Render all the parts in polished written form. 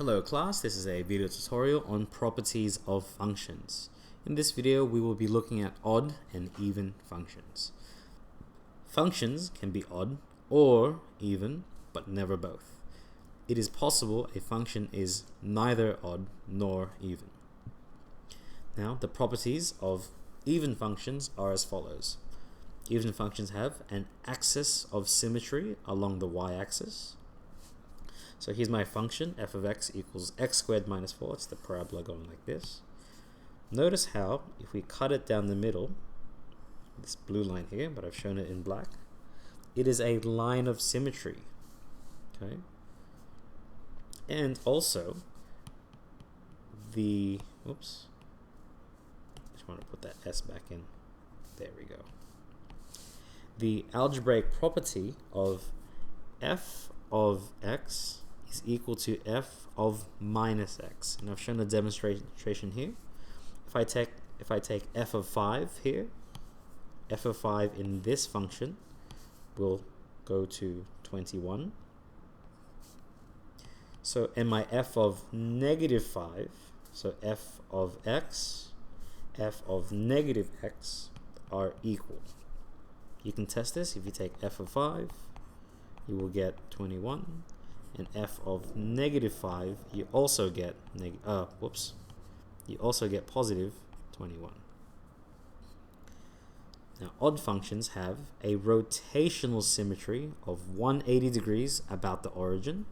Hello class, this is a video tutorial on properties of functions. In this video we will be looking at odd and even functions. Functions can be odd or even, but never both. It is possible a function is neither odd nor even. Now the properties of even functions are as follows. Even functions have an axis of symmetry along the y-axis. So here's my function, f of x equals x squared minus 4. It's the parabola going like this. Notice how, if we cut it down the middle, this blue line here, but I've shown it in black, it is a line of symmetry. Okay? And also, the, oops, just want to put that s back in. There we go. The algebraic property of f of x is equal to f of minus x, and I've shown a demonstration here. If I take f of 5 here, f of 5 in this function will go to 21. So, and my f of negative 5, so f of x, f of negative x are equal. You can test this. If you take f of 5, you will get 21, and f of negative 5, you also get positive 21. Now odd functions have a rotational symmetry of 180 degrees about the origin,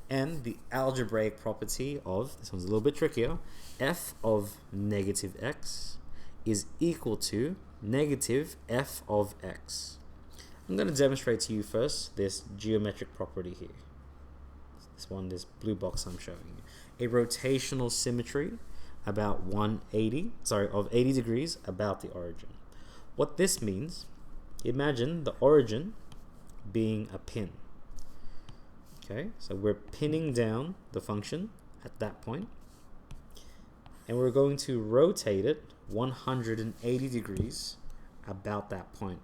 and the algebraic property of, this one's a little bit trickier, f of negative x is equal to negative f of x. I'm going to demonstrate to you first this geometric property here. This blue box I'm showing you. A rotational symmetry about of 80 degrees about the origin. What this means, imagine the origin being a pin. Okay, so we're pinning down the function at that point, and we're going to rotate it 180 degrees about that point.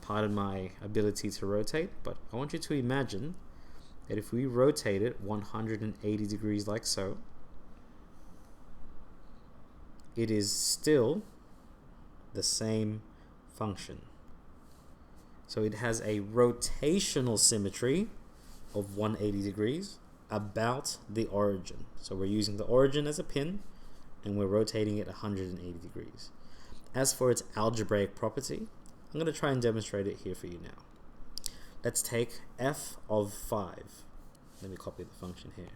Pardon my ability to rotate, but I want you to imagine that if we rotate it 180 degrees like so, it is still the same function. So it has a rotational symmetry of 180 degrees about the origin. So we're using the origin as a pin, and we're rotating it 180 degrees. As for its algebraic property, I'm going to try and demonstrate it here for you now. Let's take f of 5. Let me copy the function here.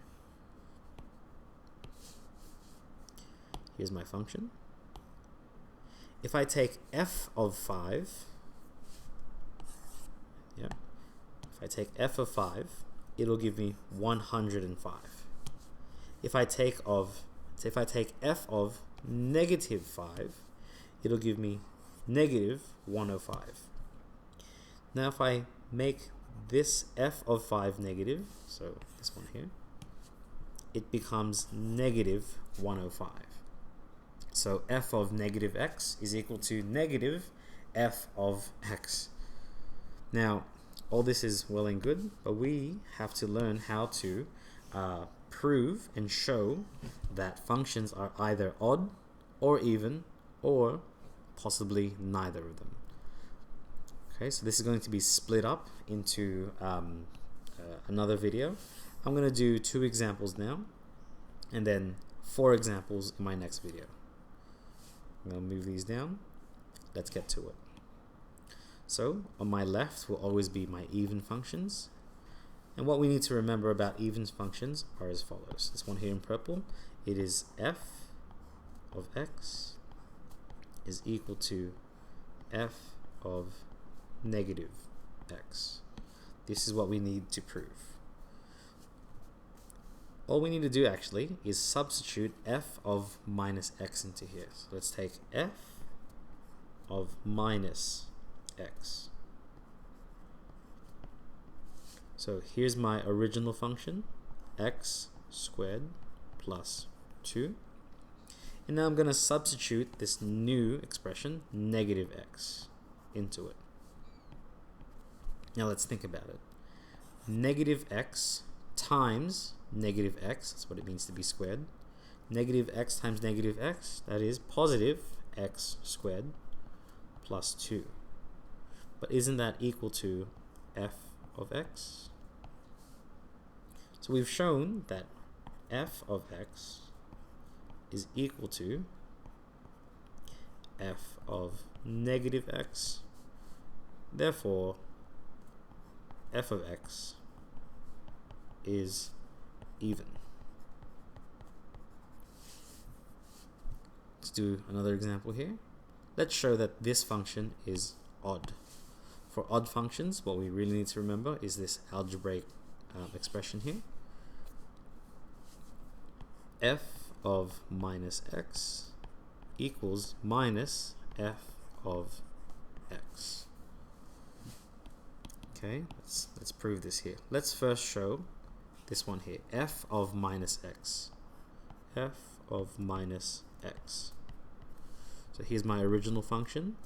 Here's my function. If I take f of 5, if I take f of 5, it'll give me 105. If I take f of negative 5, it'll give me negative 105. Now if I make this f of 5 negative, so this one here, it becomes negative 105. So f of negative x is equal to negative f of x. Now all this is well and good, but we have to learn how to prove and show that functions are either odd or even, or possibly neither of them. Okay, so this is going to be split up into another video. I'm going to do 2 examples now, and then 4 examples in my next video. I'm going to move these down. Let's get to it. So on my left will always be my even functions, and what we need to remember about even functions are as follows. This one here in purple, it is f of x is equal to f of negative x. This is what we need to prove. All we need to do actually is substitute f of minus x into here. So let's take f of minus x. So here's my original function, x squared plus 2. And now I'm going to substitute this new expression, negative x, into it. Now let's think about it. Negative x times negative x, that's what it means to be squared. Negative x times negative x, that is positive x squared plus 2. But isn't that equal to f of x? So we've shown that f of x is equal to f of negative x. Therefore, f of x is even. Let's do another example here. Let's show that this function is odd. For odd functions, what we really need to remember is this algebraic expression here. F of minus x equals minus f of x. Okay, let's prove this here. Let's first show this one here, f of minus x. F of minus x. So here's my original function,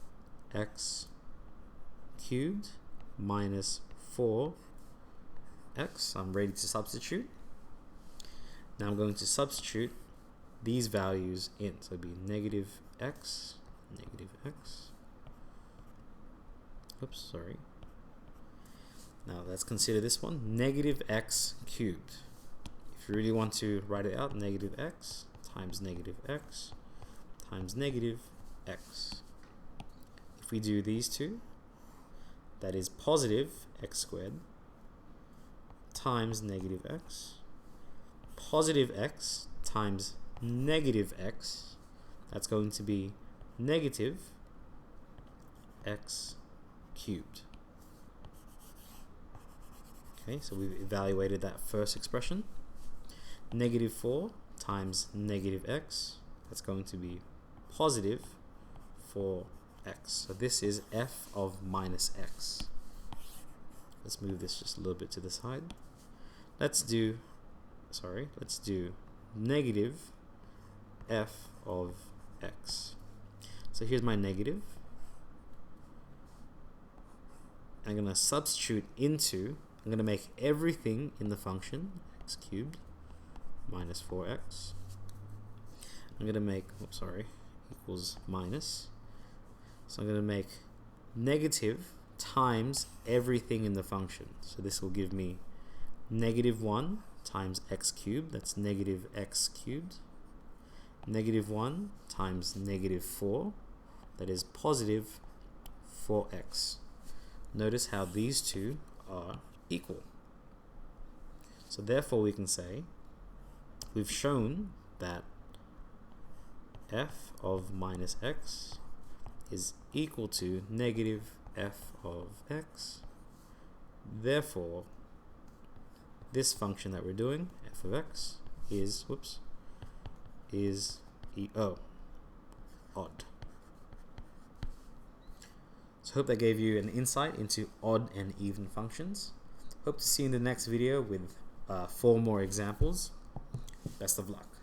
x cubed minus 4x. I'm ready to substitute. Now I'm going to substitute these values in. So it'll be negative x. Oops, sorry. Now let's consider this one, negative x cubed. If you really want to write it out, negative x times negative x times negative x. If we do these two, that is positive x squared times negative x. Positive x times negative x, that's going to be negative x cubed. Okay, so we've evaluated that first expression. Negative 4 times negative x, that's going to be positive 4x. So this is f of minus x. Let's move this just a little bit to the side. Let's do negative f of x. So here's my negative. I'm going to substitute into, I'm going to make everything in the function x cubed minus 4x. I'm going to make, equals minus. So I'm going to make negative times everything in the function. So this will give me negative 1 times x cubed, that's negative x cubed. Negative 1 times negative 4, that is positive 4x. Notice how these two are equal. So therefore we can say we've shown that f of minus x is equal to negative f of x. Therefore, this function that we're doing, f of x, is odd. So hope that gave you an insight into odd and even functions. Hope to see you in the next video with 4 more examples. Best of luck.